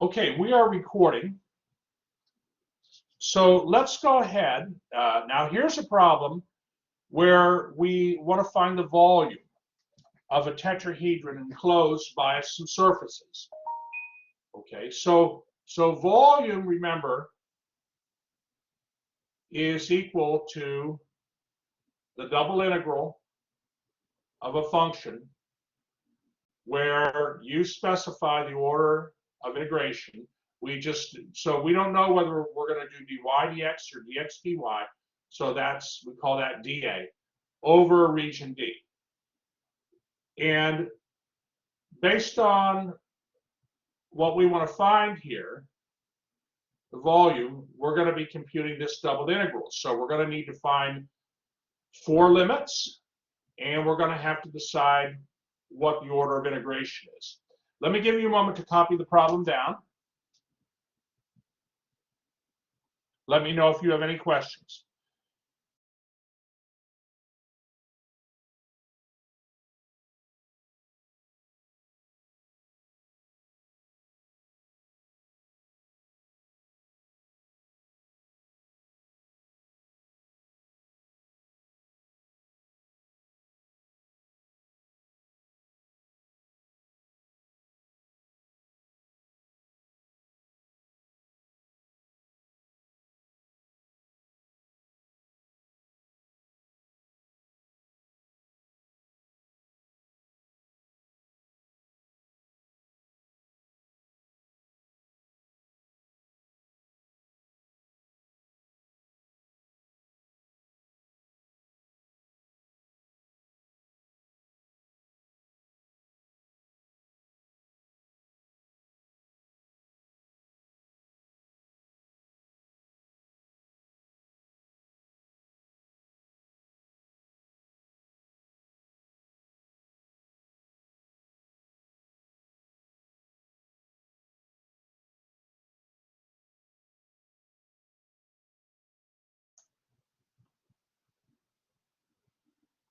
Okay, we are recording. So let's go ahead. Now here's a problem where we want to find the volume of a tetrahedron enclosed by some surfaces. Okay, so volume, remember, is equal to the double integral of a function where you specify the order of integration. So we don't know whether we're going to do dy dx or dx dy. So we call that dA over region D. And based on what we want to find here, the volume, we're going to be computing this double integral. So we're going to need to find 4 limits, and we're going to have to decide what the order of integration is. Let me give you a moment to copy the problem down. Let me know if you have any questions.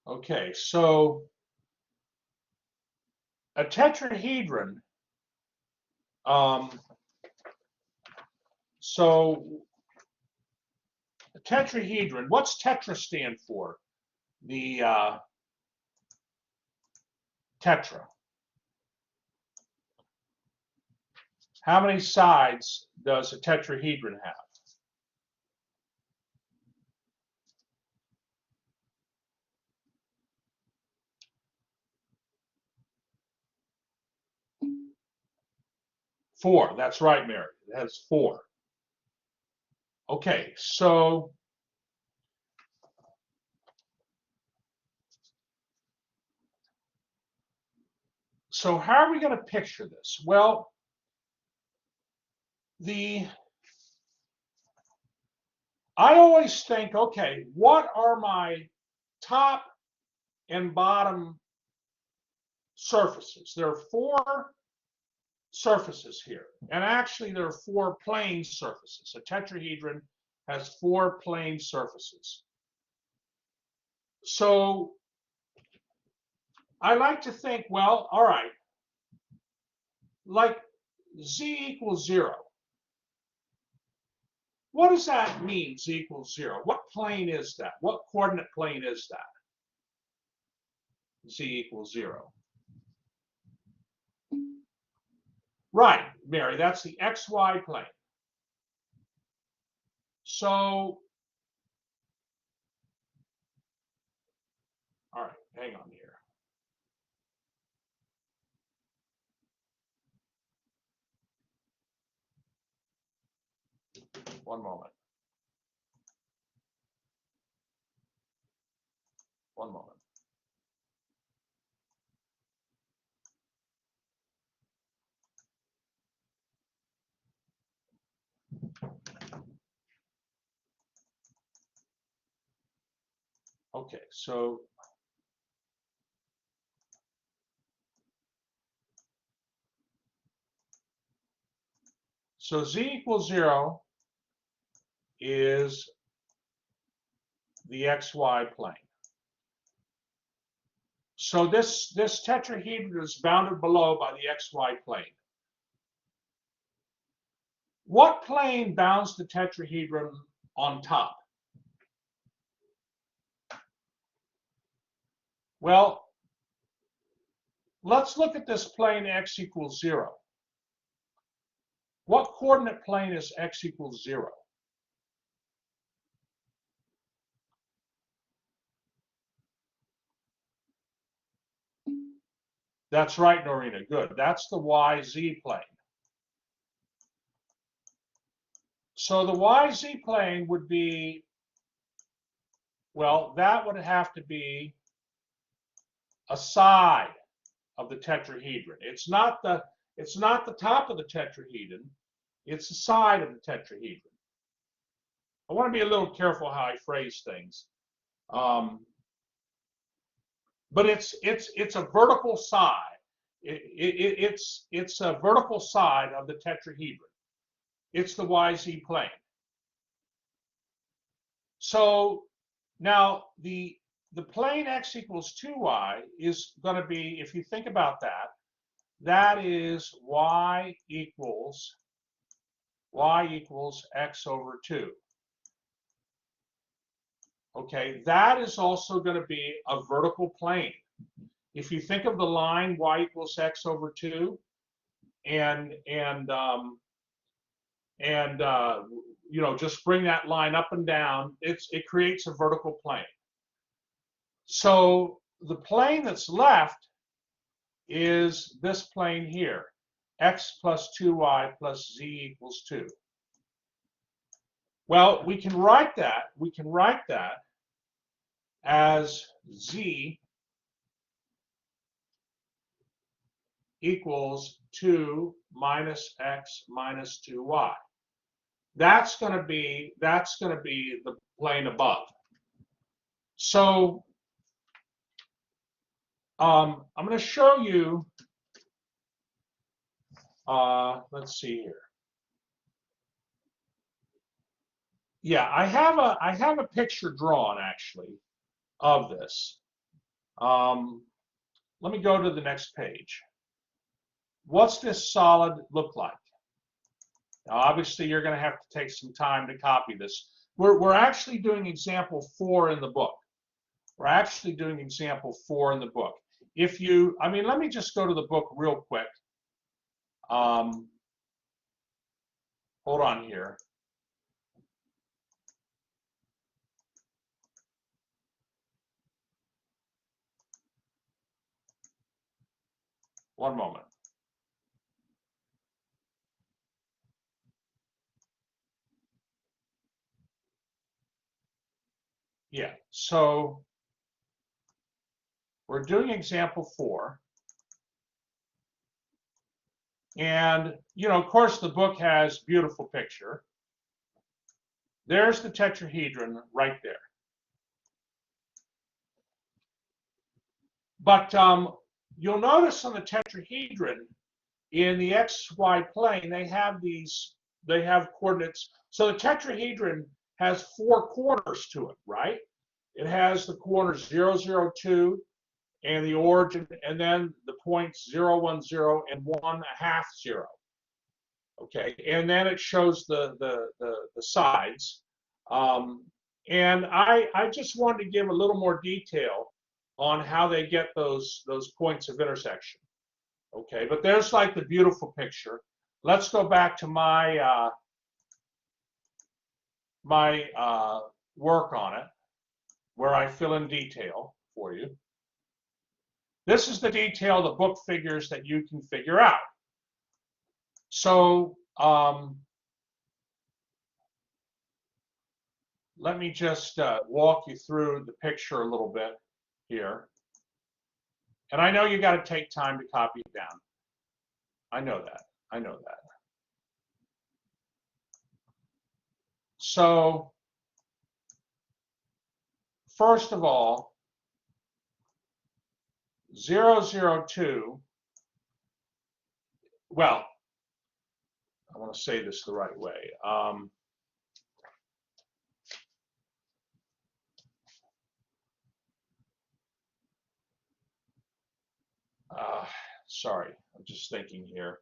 Okay, so a tetrahedron, a tetrahedron, what's tetra stand for? The tetra. How many sides does a tetrahedron have? 4. That's right, Mary. It has 4. Okay, so how are we going to picture this? Well, I always think, okay, what are my top and bottom surfaces? There are 4 surfaces here, and actually there are 4 plane surfaces. A tetrahedron has 4 plane surfaces. So I like to think, well, all right, like z equals 0. What does that mean, z equals 0? What plane is that? What coordinate plane is that? Z equals 0. Right, Mary, that's the xy plane. So, all right, hang on here. One moment. One moment. Okay, so z equals 0 is the xy plane. So this tetrahedron is bounded below by the xy plane. What plane bounds the tetrahedron on top? Well, let's look at this plane x equals 0. What coordinate plane is x equals 0? That's right, Norina. Good. That's the YZ plane. So the YZ plane would be, well, that would have to be a side of the tetrahedron. It's not the top of the tetrahedron. It's the side of the tetrahedron. I want to be a little careful how I phrase things. But it's a vertical side. It's a vertical side of the tetrahedron. It's the YZ plane. So now the plane x equals 2y is going to be, if you think about that, that is y equals x over 2. Okay, that is also going to be a vertical plane. If you think of the line y equals x over 2, and you know, just bring that line up and down, it creates a vertical plane. So the plane that's left is this plane here, x plus 2y plus z equals 2. Well, we can write that as z equals 2 minus x minus 2y. That's going to be the plane above. So I'm going to show you. Let's see here. Yeah, I have a picture drawn actually of this. Let me go to the next page. What's this solid look like? Now, obviously, you're going to have to take some time to copy this. We're actually doing example 4 in the book. We're actually doing example 4 in the book. If you, I mean, let me just go to the book real quick. Hold on here. One moment. Yeah, so we're doing example 4. And, you know, of course, the book has beautiful picture. There's the tetrahedron right there. But you'll notice on the tetrahedron, in the xy plane, they have coordinates. So the tetrahedron has 4 corners to it, right? It has the corners 0, 0, 2, and the origin, and then the points 0, 1, 0, and 1, 1/2, 0. Okay, and then it shows the sides. And I just wanted to give a little more detail on how they get those points of intersection. Okay, but there's like the beautiful picture. Let's go back to my work on it, where I fill in detail for you. This is the detail the book figures that you can figure out. So let me just walk you through the picture a little bit here. And I know you got to take time to copy it down. I know that. I know that. So first of all, 0, 0, 2, well, I want to say this the right way. Sorry, I'm just thinking here.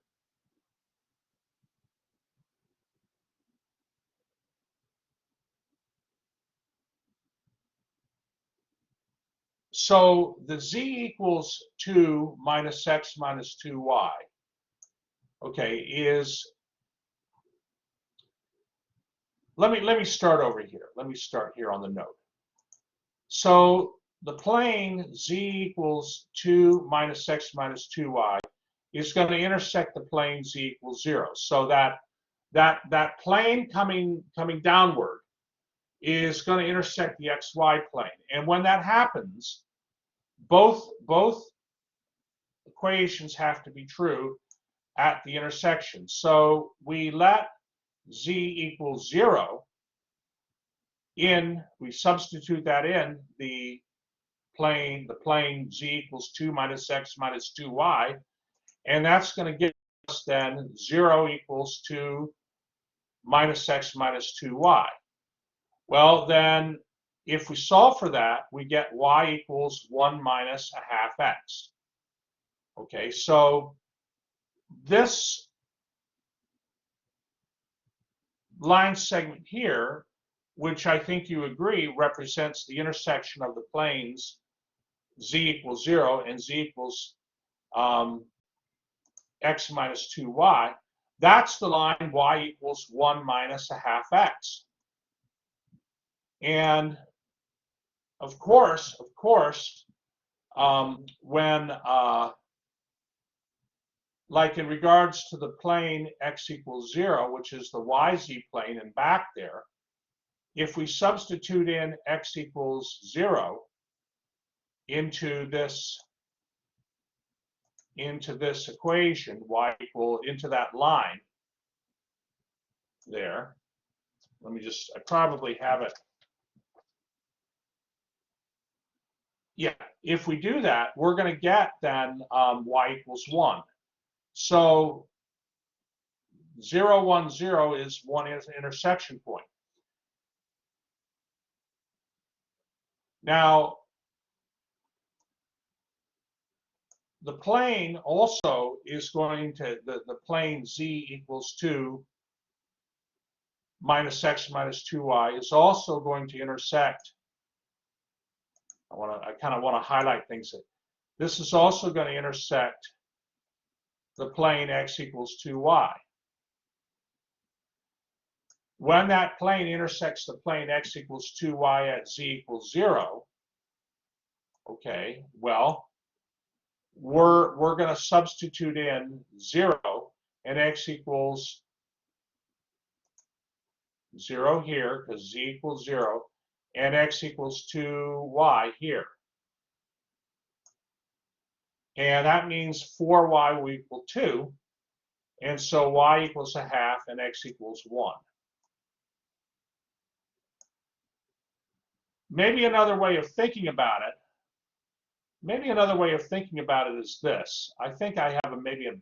So the z equals 2 minus x minus 2y, okay, is, let me start over here. Let me start here on the note. So the plane z equals 2 minus x minus 2y is going to intersect the plane z equals 0. So that plane coming downward is going to intersect the xy plane. And when that happens, both equations have to be true at the intersection. So we let z equals 0 in, we substitute that in the plane z equals 2 minus x minus 2y, and that's going to give us then 0 equals 2 minus x minus 2y. Well, then if we solve for that, we get y equals 1 minus a half x. Okay, so this line segment here, which I think you agree represents the intersection of the planes z equals 0 and z equals x minus 2y, that's the line y equals 1 minus a half x. And of course, when like in regards to the plane x equals 0, which is the yz plane and back there, if we substitute in x equals 0 into this equation, y equal into that line there, let me just, I probably have it. Yeah, if we do that, we're going to get then y equals 1. So 0, 1, 0 is one intersection point. Now, the plane also is going to, the plane z equals 2 minus x minus 2y is also going to intersect. I kind of want to highlight things. This is also going to intersect the plane x equals 2y. When that plane intersects the plane x equals 2y at z equals 0, okay, well, we're going to substitute in 0 and x equals 0 here because z equals 0 and x equals 2y here. And that means 4y will equal 2. And so y equals a half and x equals 1. Maybe another way of thinking about it, is this. I think I have maybe a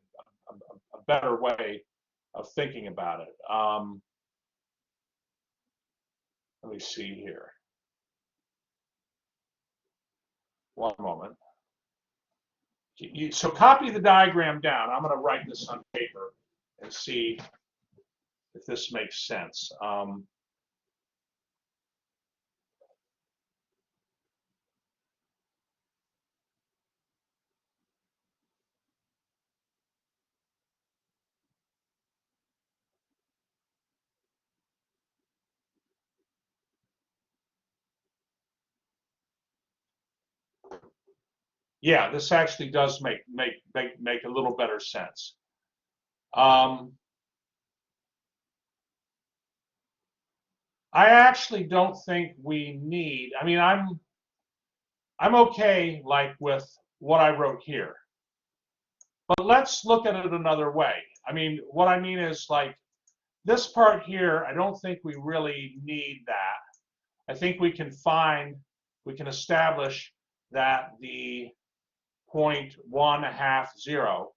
better way of thinking about it. Let me see here. One moment. So copy the diagram down. I'm going to write this on paper and see if this makes sense. Yeah, this actually does make a little better sense. I actually don't think we need, I mean, I'm okay like with what I wrote here. But let's look at it another way. I mean, what I mean is like this part here, I don't think we really need that. I think we can establish that the point 1 half 0,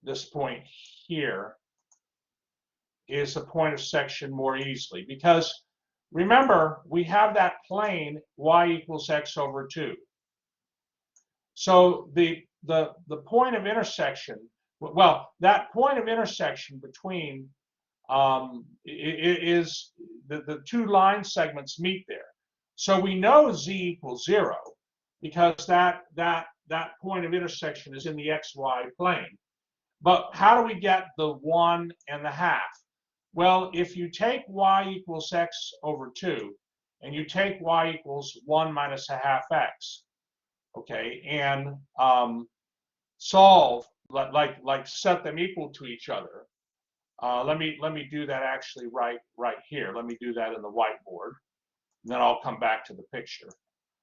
this point here, is a point of section more easily. Because remember, we have that plane y equals x over 2. So the point of intersection, well, that point of intersection between is the two line segments meet there. So we know z equals 0 because that point of intersection is in the xy plane. But how do we get the 1 and the half? Well, if you take y equals x over 2, and you take y equals 1 minus a half x, okay, and solve, like set them equal to each other. Let me do that actually right here. Let me do that in the whiteboard, and then I'll come back to the picture.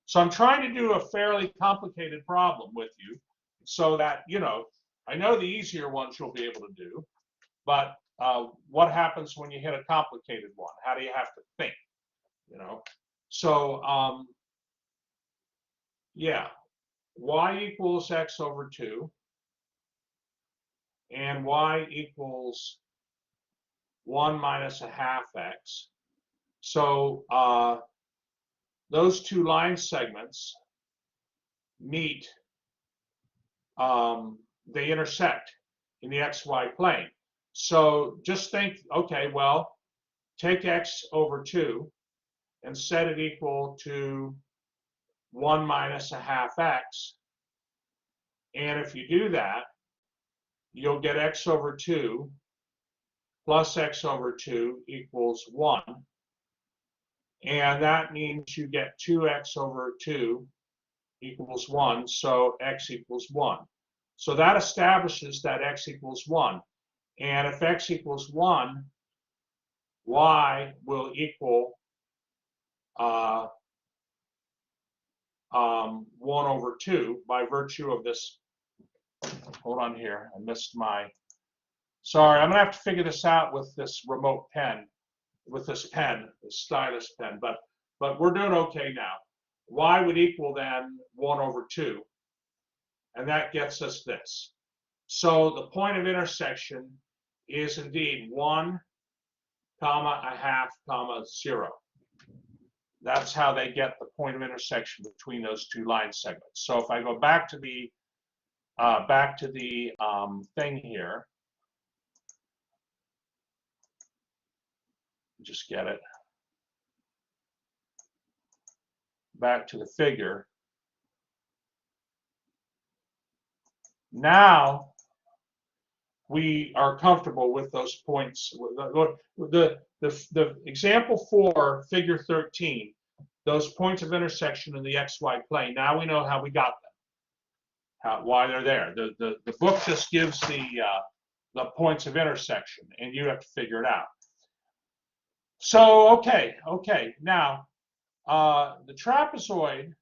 So I'm trying to do a fairly complicated problem with you, so that, you know, I know the easier ones you'll be able to do, but what happens when you hit a complicated one? How do you have to think, you know? So yeah, y equals x over 2, and y equals 1 minus a half x. So those two line segments meet, they intersect in the xy plane. So just think, okay, well, take x over 2 and set it equal to 1 minus a half x. And if you do that, you'll get x over 2 plus x over 2 equals 1. And that means you get 2x over 2 equals 1, so x equals 1. So that establishes that x equals 1. And if x equals 1, y will equal 1 over 2 by virtue of this. Hold on here, I missed my, sorry, I'm gonna have to figure this out with this remote pen, with this pen, this stylus pen, but we're doing okay now. Y would equal then 1 over 2, and that gets us this. So the point of intersection is indeed 1, comma, a half, comma, 0. That's how they get the point of intersection between those two line segments. So if I go back to the thing here, just get it back to the figure. Now we are comfortable with those points. The example 4, figure 13, those points of intersection in the xy plane. Now we know how we got them, why they're there. The book just gives the points of intersection, and you have to figure it out. So okay. Now the trapezoid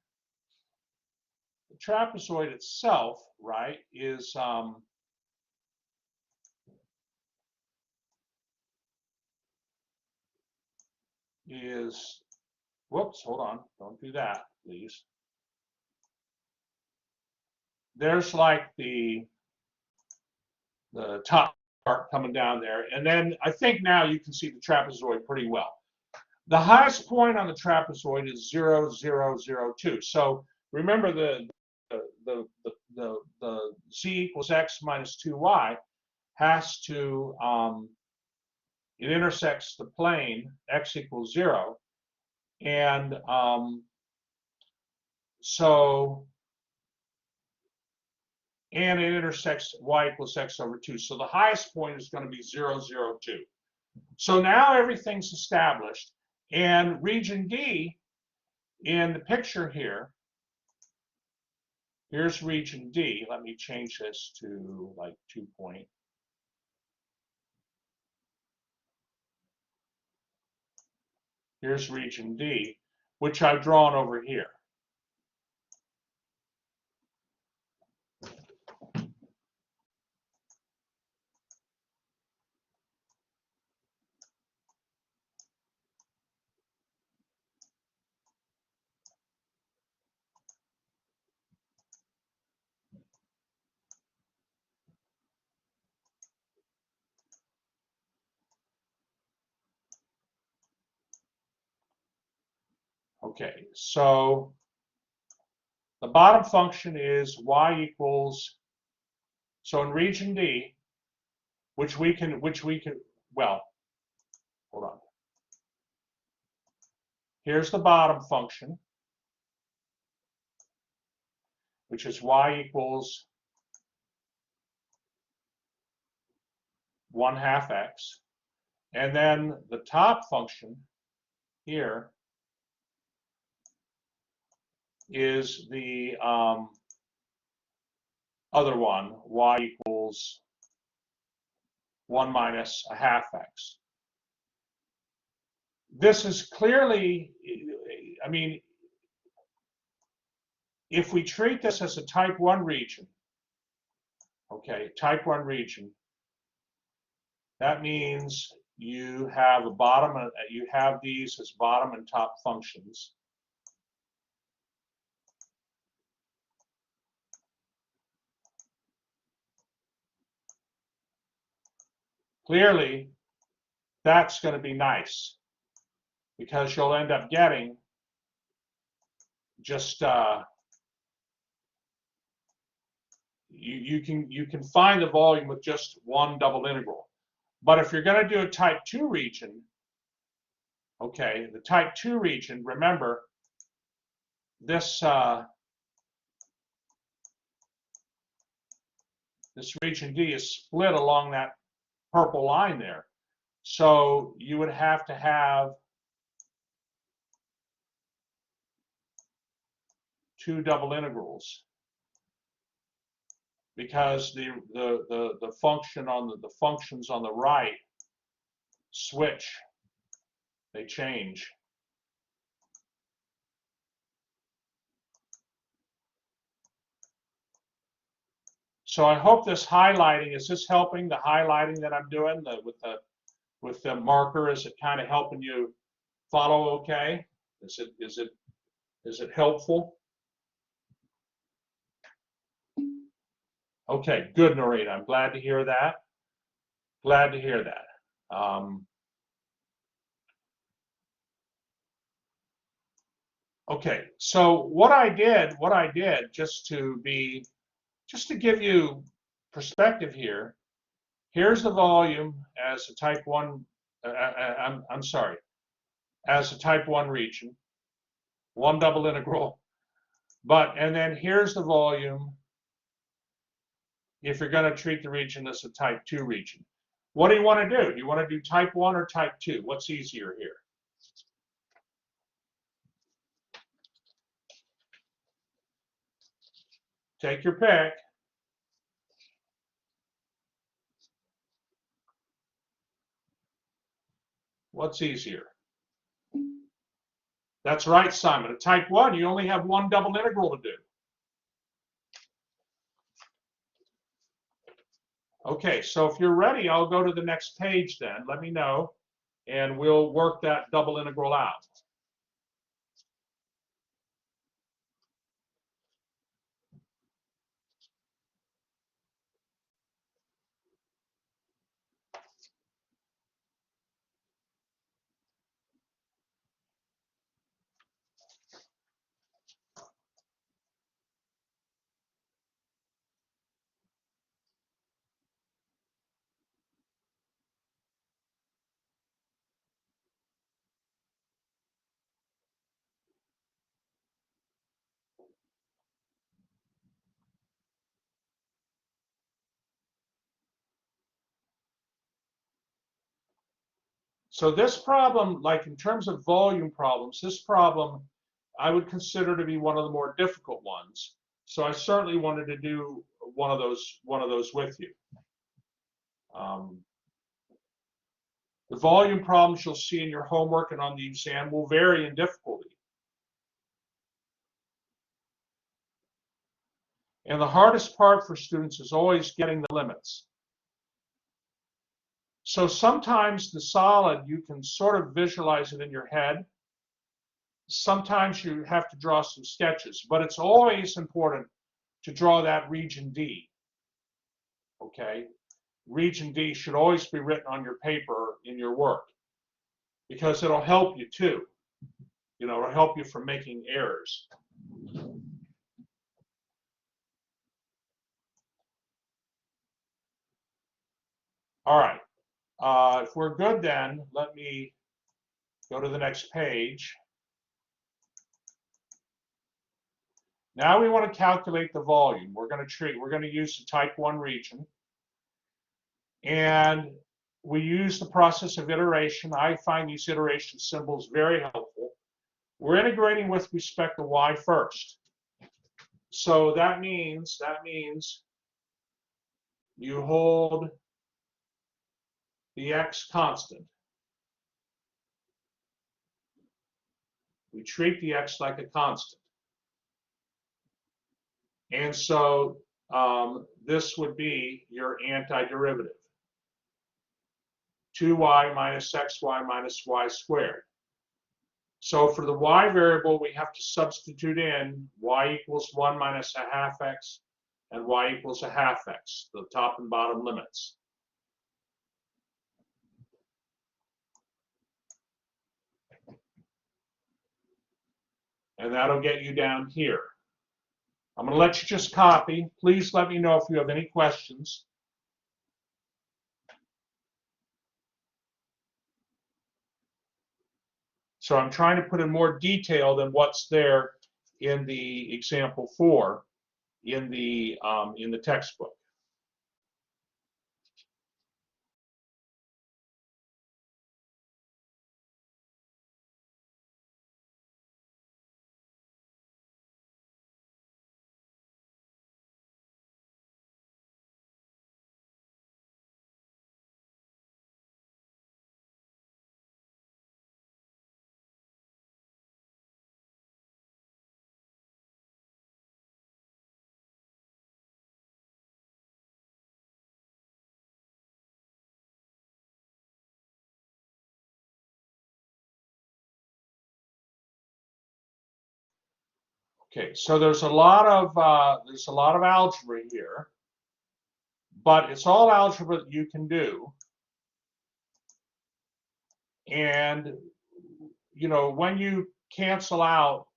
itself, right, is whoops, hold on, don't do that, please. There's like the top part coming down there, and then I think now you can see the trapezoid pretty well. The highest point on the trapezoid is 0, 0, 0, 2. So remember the z equals x minus 2y has to, it intersects the plane x equals 0, and and it intersects y equals x over 2. So the highest point is going to be 0, 0, 2. So now everything's established, and region D in the picture here, here's region D. Let me change this to like 2 point. Here's region D, which I've drawn over here. Okay, so the bottom function is y equals, so in region D, which we can, well, hold on. Here's the bottom function. which is y equals 1/2 x. And then the top function here is the other one, y equals 1 minus 1/2 x. This is clearly, I mean, if we treat this as a type 1 region, okay, type 1 region, that means you have a bottom, you have these as bottom and top functions. Clearly, that's going to be nice because you'll end up getting just you can find the volume with just one double integral. But if you're going to do a type 2 region, okay, the type 2 region, remember this this region D is split along that purple line there. So you would have to have 2 double integrals because the function on the functions on the right switch, they change. So I hope this highlighting, is this helping, the highlighting that I'm doing with the marker? Is it kind of helping you follow okay? Is it helpful? Okay, good, Noreen. I'm glad to hear that. Glad to hear that. Okay, so what I did just to give you perspective here, here's the volume as a type 1, I'm sorry, as a type 1 region, one double integral, and then here's the volume if you're going to treat the region as a type 2 region. What do you want to do? Do you want to do type 1 or type 2? What's easier here? Take your pick. What's easier? That's right, Simon. At type 1, you only have one double integral to do. Okay, so if you're ready, I'll go to the next page then. Let me know, and we'll work that double integral out. So this problem, like in terms of volume problems, this problem I would consider to be one of the more difficult ones. So I certainly wanted to do one of those with you. The volume problems you'll see in your homework and on the exam will vary in difficulty. And the hardest part for students is always getting the limits. So sometimes the solid, you can sort of visualize it in your head. Sometimes you have to draw some sketches, but it's always important to draw that region D. Okay? Region D should always be written on your paper in your work because it'll help you too. You know, it'll help you from making errors. All right. If we're good then, let me go to the next page. Now we want to calculate the volume. We're going to use the type 1 region. And we use the process of iteration. I find these iteration symbols very helpful. We're integrating with respect to y first. So that means you hold the x constant. We treat the x like a constant. And so this would be your antiderivative. 2y minus xy minus y squared. So for the y variable, we have to substitute in y equals 1 minus a half x and y equals a half x, the top and bottom limits. And that'll get you down here. I'm going to let you just copy. Please let me know if you have any questions. So I'm trying to put in more detail than what's there in the example 4 in the textbook. Okay, so there's a lot of algebra here, but it's all algebra that you can do. And you know, when you cancel out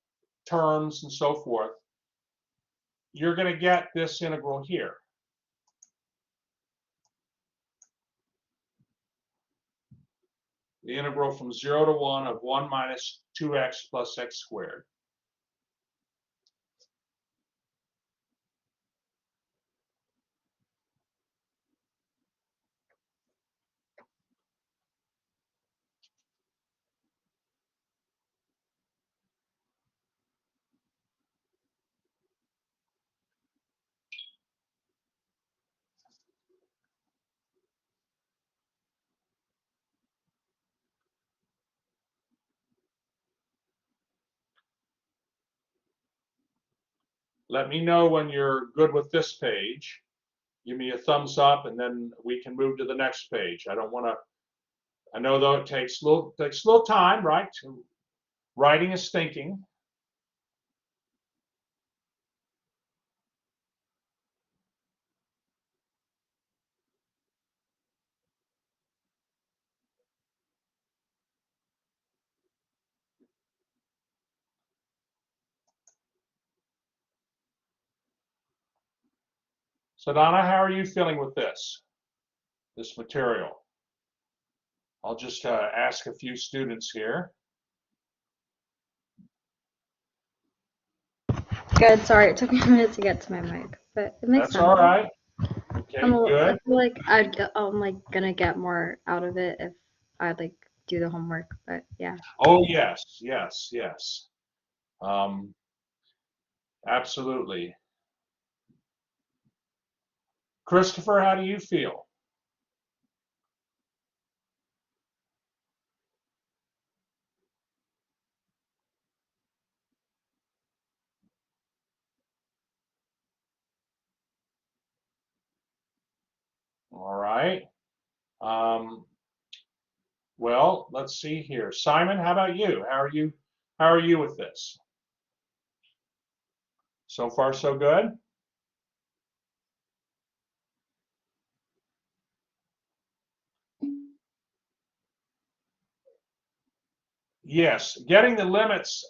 terms and so forth, you're going to get this integral here. The integral from 0 to 1 of 1 minus 2x plus x squared. Let me know when you're good with this page. Give me a thumbs up, and then we can move to the next page. I don't want to. I know though it takes a little time, right? Writing is thinking. So Donna, how are you feeling with this material? I'll just ask a few students here. Good. Sorry, it took me a minute to get to my mic, but it makes sense. That's all right. Okay, good. I feel like I'm like gonna get more out of it if I like do the homework, but yeah. Oh yes, yes, yes. Absolutely. Christopher, how do you feel? All right. Well, let's see here. Simon, how about you? How are you with this? So far, so good? Yes, getting the limits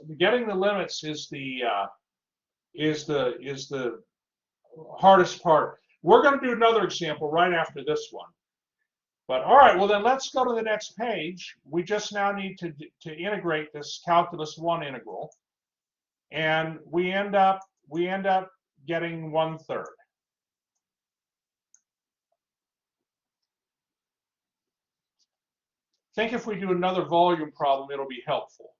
is the hardest part. We're going to do another example right after this one. But all right, well then let's go to the next page. We just now need to integrate this calculus 1 integral. And we end up we end up getting 1/3. Think if we do another volume problem, it'll be helpful.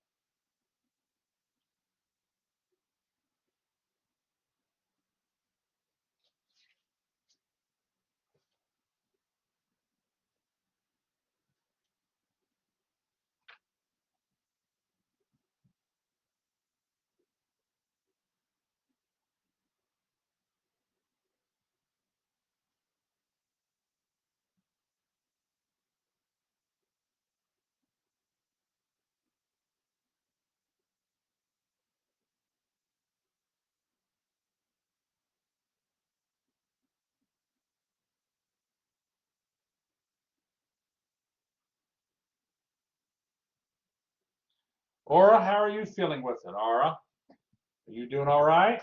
Aura, how are you feeling with it, Aura? Are you doing all right?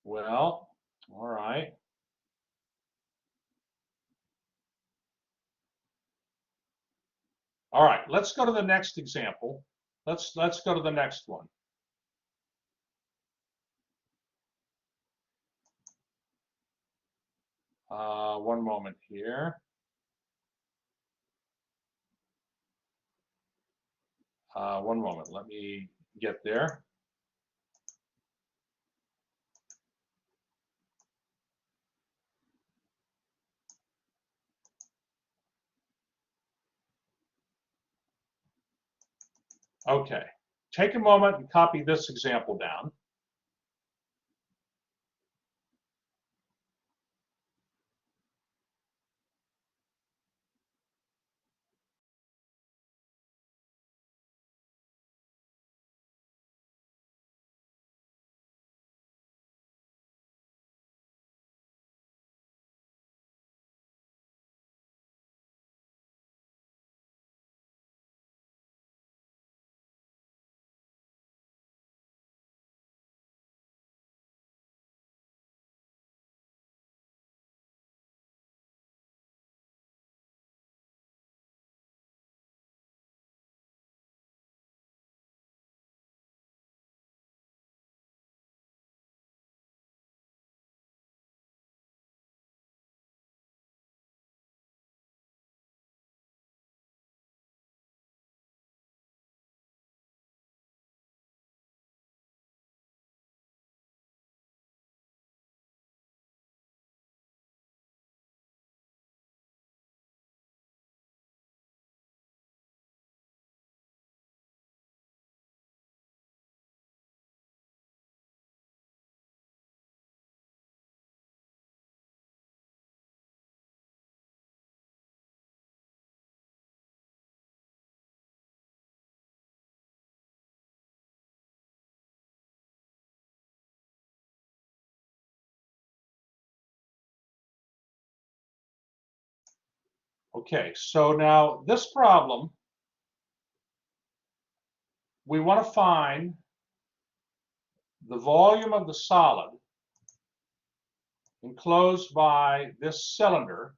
Well, all right. All right, let's go to the next example. Let's go to the next one. One moment here. One moment, let me get there. Okay, take a moment and copy this example down. Okay, so now this problem, we want to find the volume of the solid enclosed by this cylinder,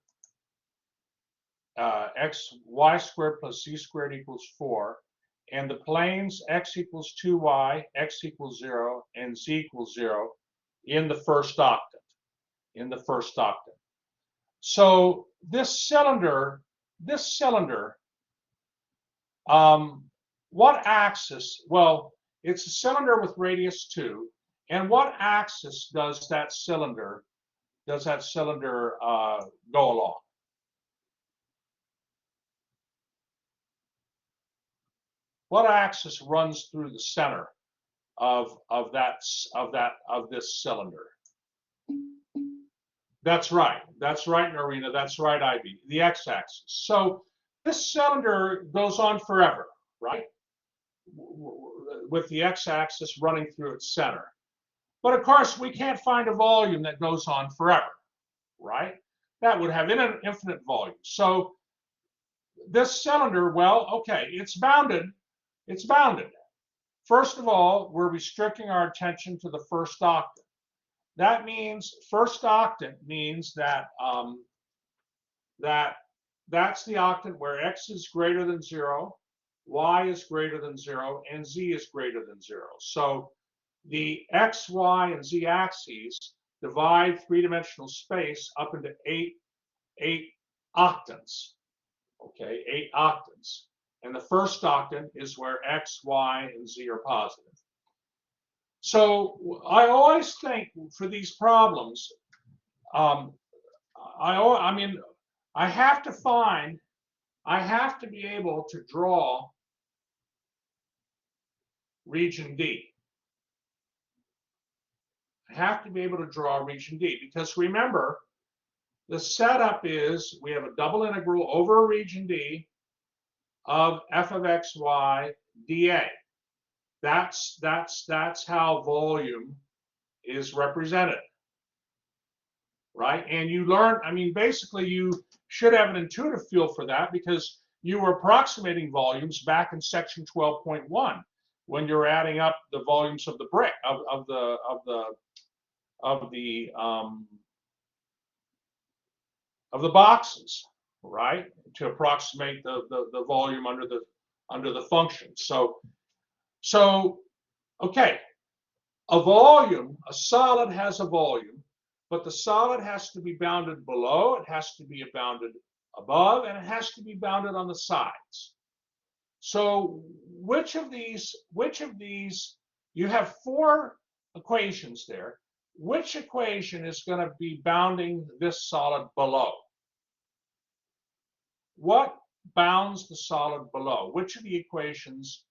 y squared plus z squared equals 4, and the planes x equals 2y, x equals 0, and z equals 0 in the first octave. So this cylinder, what axis? Well, it's a cylinder with radius 2, and what axis does that cylinder go along? What axis runs through the center of this cylinder? That's right, Norina. That's right, Ivy. The x-axis. So this cylinder goes on forever, right? With the x-axis running through its center. But of course, we can't find a volume that goes on forever, right? That would have infinite volume. So this cylinder, well, okay, it's bounded. It's bounded. first of all, we're restricting our attention to the first octant. That means first octant means that that's the octant where x is greater than 0, y is greater than 0, and z is greater than 0. So the x, y, and z axes divide three-dimensional space up into eight octants. Okay, 8 octants. And the first octant is where x, y, and z are positive. So I always think for these problems, I mean, I have to be able to draw region D. I have to be able to draw region D because remember, the setup is we have a double integral over a region D of f of x, y, dA. That's how volume is represented, right? And you learn, I mean, basically you should have an intuitive feel for that because you were approximating volumes back in section 12.1 when you're adding up the volumes of the brick of the boxes, right? To approximate the volume under the function. So okay, a solid has a volume, but the solid has to be bounded below, it has to be bounded above, and it has to be bounded on the sides. So which of these, you have 4 equations there. Which equation is going to be bounding this solid below? What bounds the solid below? Which of the equations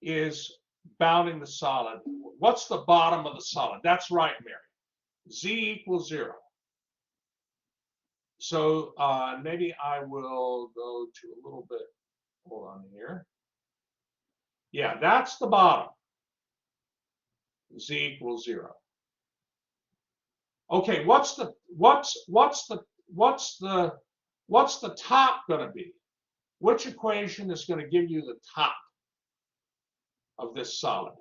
is bounding the solid? What's the bottom of the solid? That's right, Mary. Z equals 0. So maybe I will go to a little bit, hold on here. Yeah, that's the bottom. Z equals 0. Okay, what's the top going to be? Which equation is going to give you the top of this solid?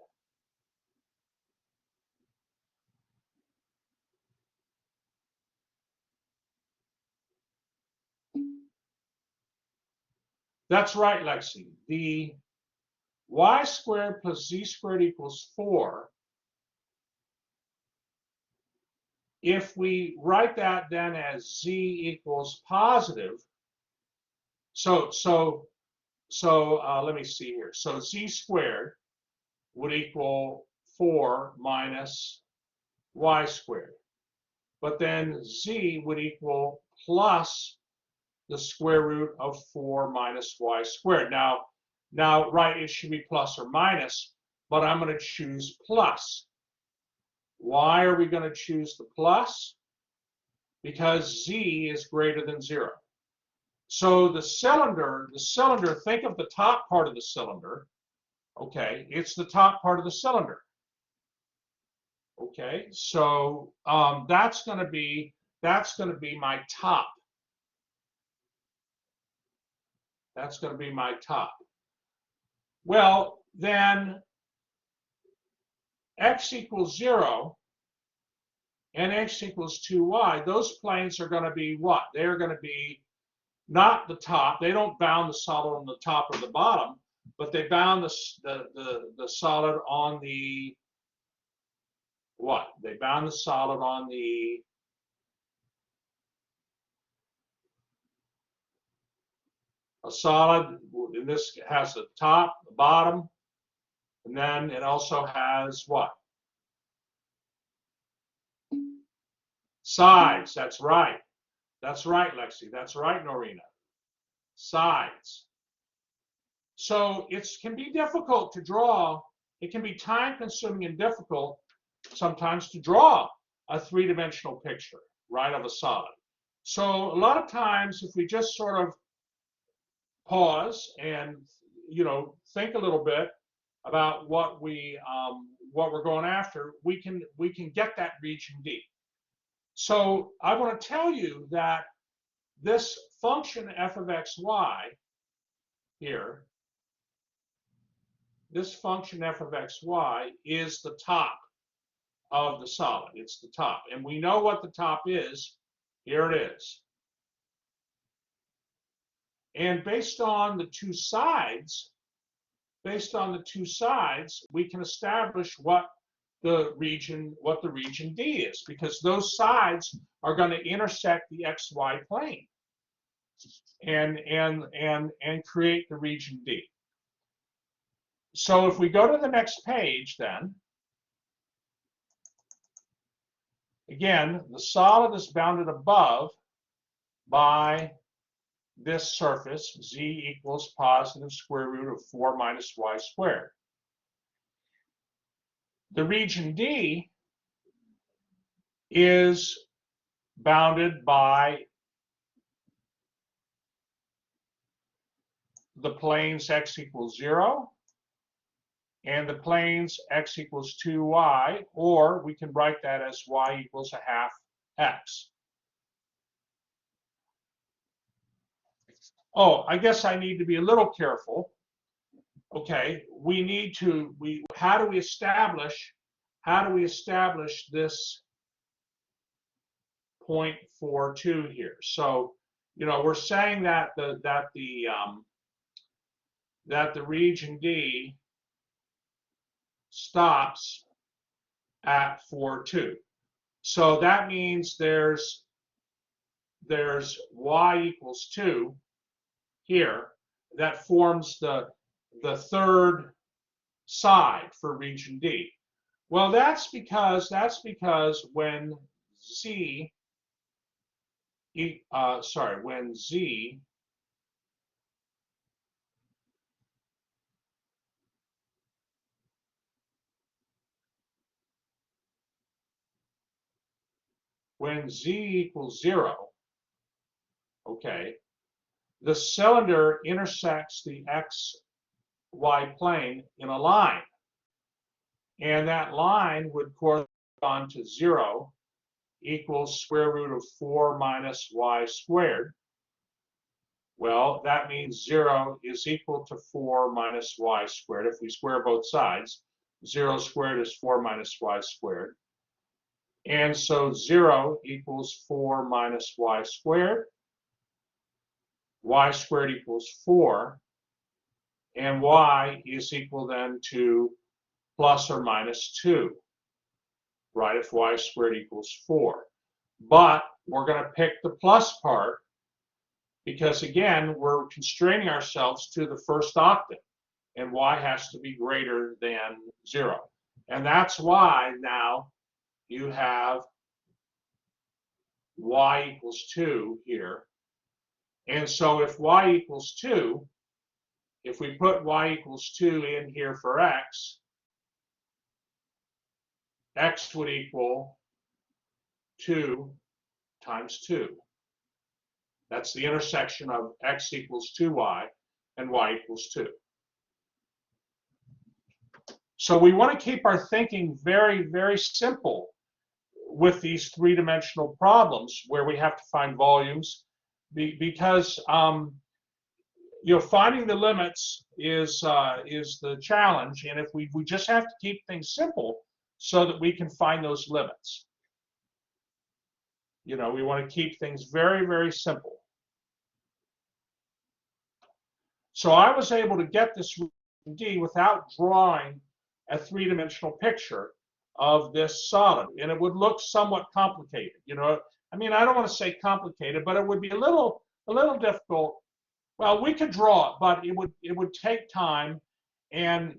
That's right, Lexi. The y squared plus z squared equals 4. If we write that then as z equals positive, so let me see here. So z squared would equal 4 minus y squared. But then z would equal plus the square root of 4 minus y squared. Now, right, it should be plus or minus, but I'm going to choose plus. Why are we going to choose the plus? Because z is greater than 0. So the cylinder, think of the top part of the cylinder. Okay, it's the top part of the cylinder. Okay, so that's going to be my top. That's going to be my top. Well, then x equals 0 and x equals 2y, those planes are going to be what? They're going to be not the top. They don't bound the solid on the top or the bottom, but they bound the solid on the what? They bound the solid on the a solid, and this has the top, the bottom, and then it also has what? Sides. That's right. That's right, Lexi. That's right, Norina. Sides. So it can be difficult to draw. It can be time consuming and difficult sometimes to draw a three-dimensional picture, right, of a solid. So a lot of times if we just sort of pause and, think a little bit about what we're going after, we can get that region D. So I want to tell you that this function f of x, y, here, this function f of xy is the top of the solid. It's the top. And we know what the top is. Here it is. And based on the two sides, we can establish what the region D is, because those sides are going to intersect the xy plane and create the region D. So if we go to the next page, then again, the solid is bounded above by this surface, z equals positive square root of 4 minus y squared. The region D is bounded by the planes x equals 0 and the planes x equals 2y, or we can write that as y equals a half x. Oh, I guess I need to be a little careful. Okay, how do we establish this 0.42 here? So, we're saying that the region D stops at 4,2. So that means there's y equals 2 here that forms the third side for region D. Well, that's because when z equals 0, okay, the cylinder intersects the xy plane in a line. And that line would correspond to 0 equals square root of 4 minus y squared. Well, that means 0 is equal to 4 minus y squared. If we square both sides, 0 squared is 4 minus y squared. And so 0 equals 4 minus y squared. Y squared equals 4. And y is equal then to plus or minus 2, right, if y squared equals 4. But we're going to pick the plus part because, again, we're constraining ourselves to the first octave, and y has to be greater than 0. And that's why now you have y equals 2 here. And so if y equals 2, if we put y equals 2 in here for x would equal 2 times 2. That's the intersection of x equals 2y and y equals 2. So we want to keep our thinking very, very simple with these three-dimensional problems where we have to find volumes, because finding the limits is the challenge, and if we just have to keep things simple so that we can find those limits. We want to keep things very, very simple. So I was able to get this D without drawing a three-dimensional picture of this solid, and it would look somewhat complicated. I mean, I don't want to say complicated, but it would be a little difficult. Well, we could draw it, but it would take time, and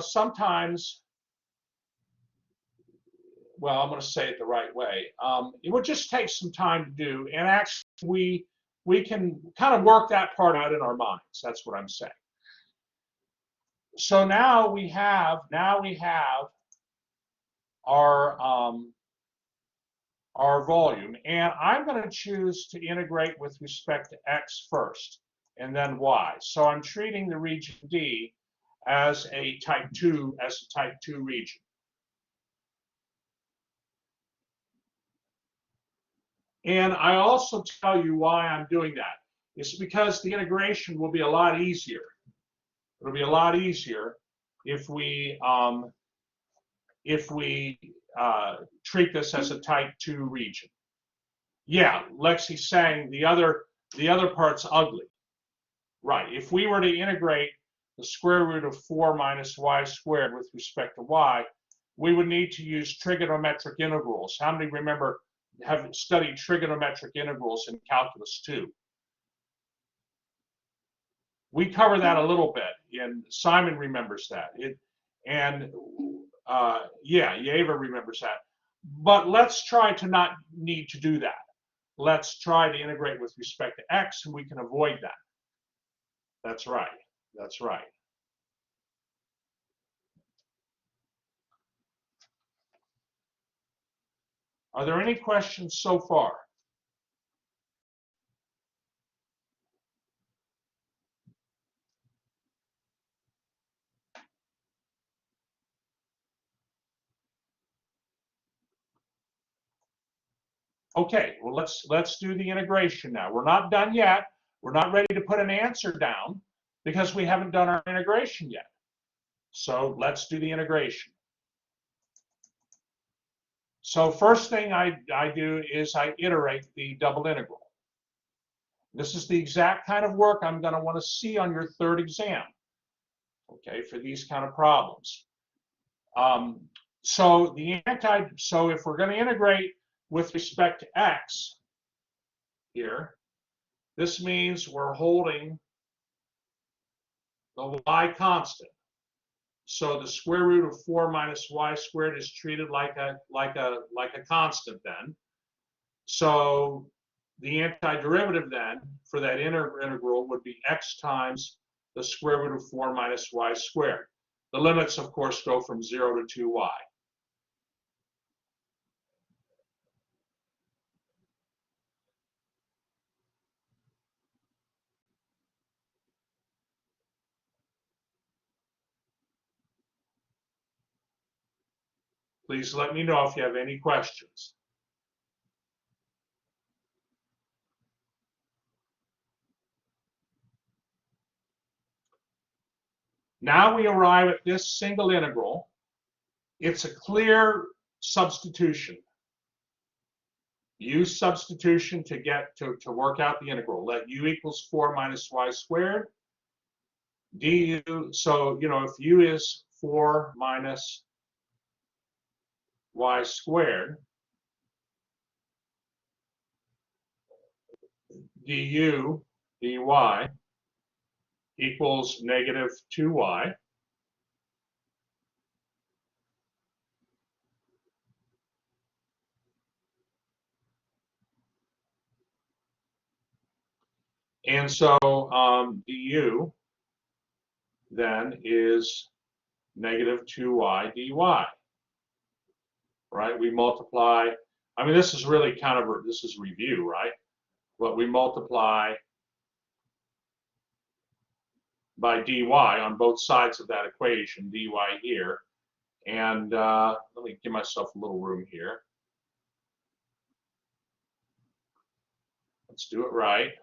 sometimes, well, I'm going to say it the right way. It would just take some time to do, and actually we can kind of work that part out in our minds. That's what I'm saying. So now we have our volume, and I'm going to choose to integrate with respect to x first and then y. So I'm treating the region D as a type 2 region. And I also tell you why I'm doing that. It's because the integration will be a lot easier. It'll be a lot easier if we treat this as a type 2 region. Yeah, Lexi's saying the other part's ugly. Right, if we were to integrate the square root of 4 minus y squared with respect to y, we would need to use trigonometric integrals. How many remember have studied trigonometric integrals in Calculus 2? We cover that a little bit, and Simon remembers that. Yeah, Yeva remembers that. But let's try to not need to do that. Let's try to integrate with respect to x, and we can avoid that. That's right. That's right. Are there any questions so far? Okay, well, let's do the integration now. We're not done yet. We're not ready to put an answer down because we haven't done our integration yet. So let's do the integration. So first thing I do is I iterate the double integral. This is the exact kind of work I'm going to want to see on your third exam, okay, for these kind of problems. So if we're going to integrate with respect to x here, this means we're holding the y constant. So the square root of 4 minus y squared is treated like a constant then. So the antiderivative then for that integral would be x times the square root of 4 minus y squared. The limits, of course, go from 0 to 2y. Please let me know if you have any questions. Now we arrive at this single integral. It's a clear substitution. Use substitution to get to work out the integral. Let u equals 4 minus y squared. Du, so if u is 4 minus y squared, du dy equals negative 2y. And so du then is negative 2y dy. Right? We multiply. I mean, this is really this is review, right? But we multiply by dy on both sides of that equation, dy here. And let me give myself a little room here. Let's do it right.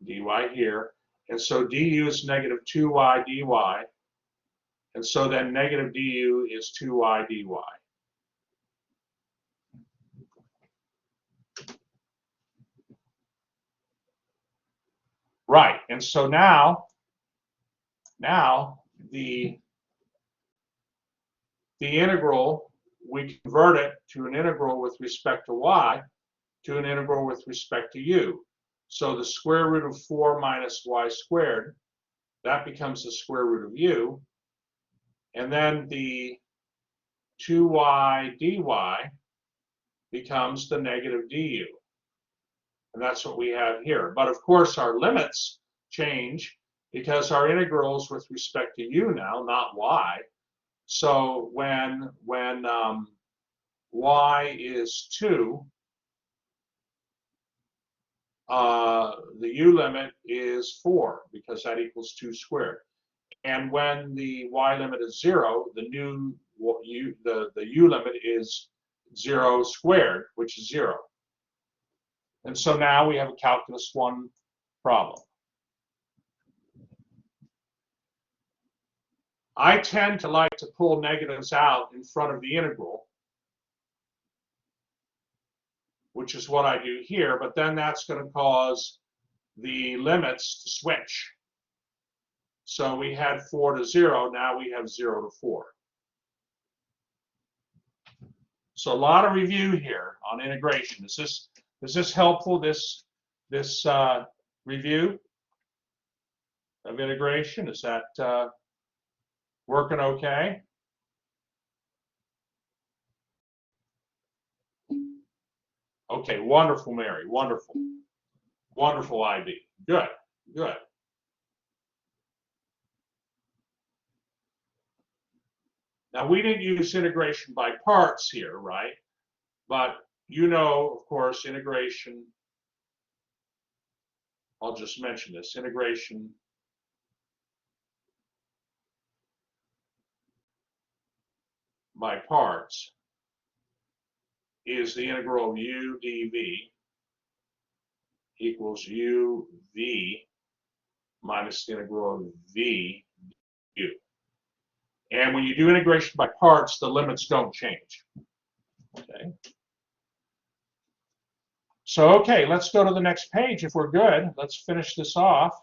Dy here. And so du is negative 2y dy. And so then negative du is 2y dy. Right, and so now the integral, we convert it to an integral with respect to y to an integral with respect to u. So the square root of 4 minus y squared, that becomes the square root of u. And then the 2y dy becomes the negative du. And that's what we have here. But of course, our limits change because our integral is with respect to u now, not y. So when y is 2, the u limit is 4 because that equals 2 squared. And when the y limit is 0, the u limit is 0 squared, which is 0. And so now we have a calculus 1 problem. I tend to like to pull negatives out in front of the integral, which is what I do here, but then that's going to cause the limits to switch. So we had 4 to 0, now we have 0 to 4. So a lot of review here on integration. Is this helpful, this review of integration? Is that working okay? Okay, wonderful, Mary, wonderful. Wonderful IB. Good, good. Now, we didn't use integration by parts here, right? But you know, of course, integration, I'll just mention this, integration by parts is the integral of u dv equals uv minus the integral of v du. And when you do integration by parts, the limits don't change. Okay. So, okay, let's go to the next page if we're good. Let's finish this off.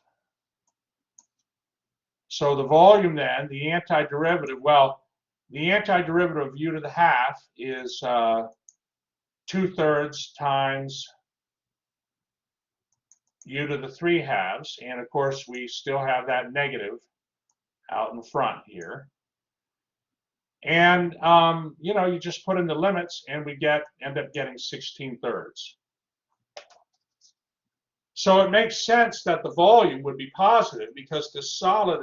So the volume then, the antiderivative, well, the antiderivative of u to the half is 2/3 times u to the 3/2. And of course, we still have that negative out in front here. And, you know, you just put in the limits and we end up getting 16/3. So it makes sense that the volume would be positive because this solid,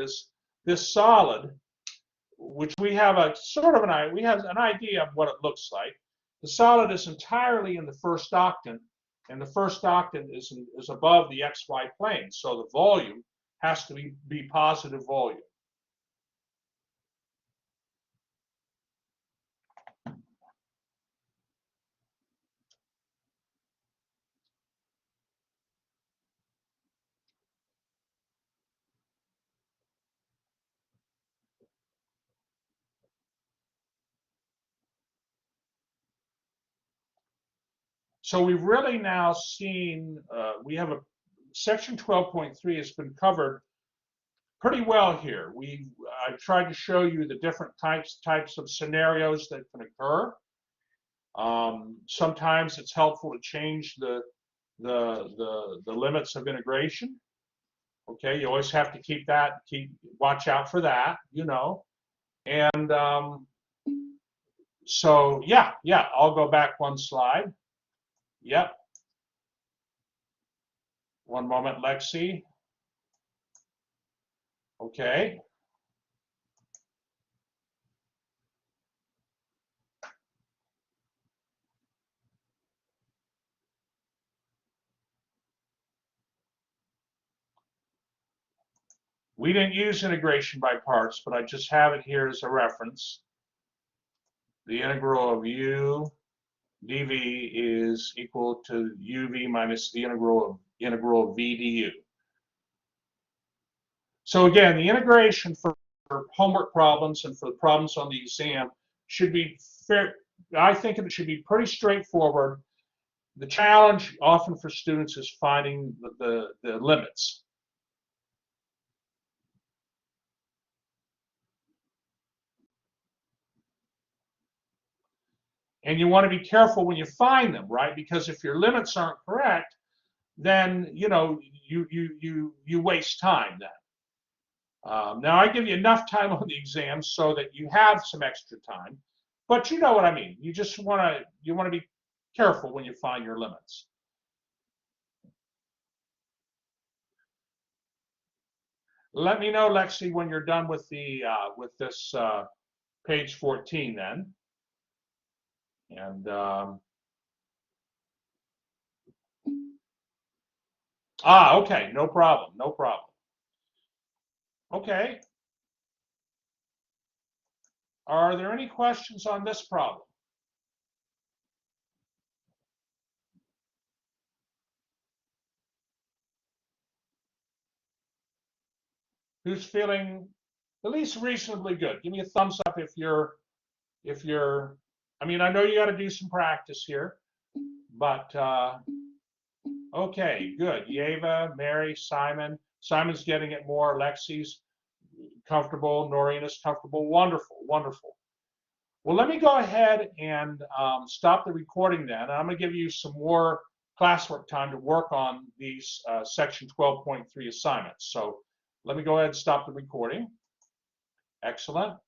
which we have a sort of we have an idea of what it looks like. The solid is entirely in the first octant, and the first octant is above the xy plane. So the volume has to be positive volume. So we've really now seen, we have section 12.3 has been covered pretty well here. I've tried to show you the different types of scenarios that can occur. Sometimes it's helpful to change the limits of integration. Okay, you always have to watch out for that, you know. And so yeah, I'll go back one slide. Yep. One moment, Lexi. Okay. We didn't use integration by parts, but I just have it here as a reference. The integral of u dv is equal to uv minus the integral of v du. So again, the integration for homework problems and for the problems on the exam should be fair. I think it should be pretty straightforward. The challenge often for students is finding the limits. And you want to be careful when you find them, right? Because if your limits aren't correct, then you know you waste time then. Now I give you enough time on the exam so that you have some extra time, but you know what I mean. You just want to be careful when you find your limits. Let me know, Lexi, when you're done with this page 14 then. And Ah, okay, no problem, no problem. Okay, are there any questions on this problem? Who's feeling at least reasonably good? Give me a thumbs up if you're, I mean, I know you got to do some practice here, but okay, good. Yeva, Mary, Simon. Simon's getting it more. Lexi's comfortable. Noreena's comfortable. Wonderful, wonderful. Well, let me go ahead and stop the recording then. I'm going to give you some more classwork time to work on these section 12.3 assignments. So let me go ahead and stop the recording. Excellent.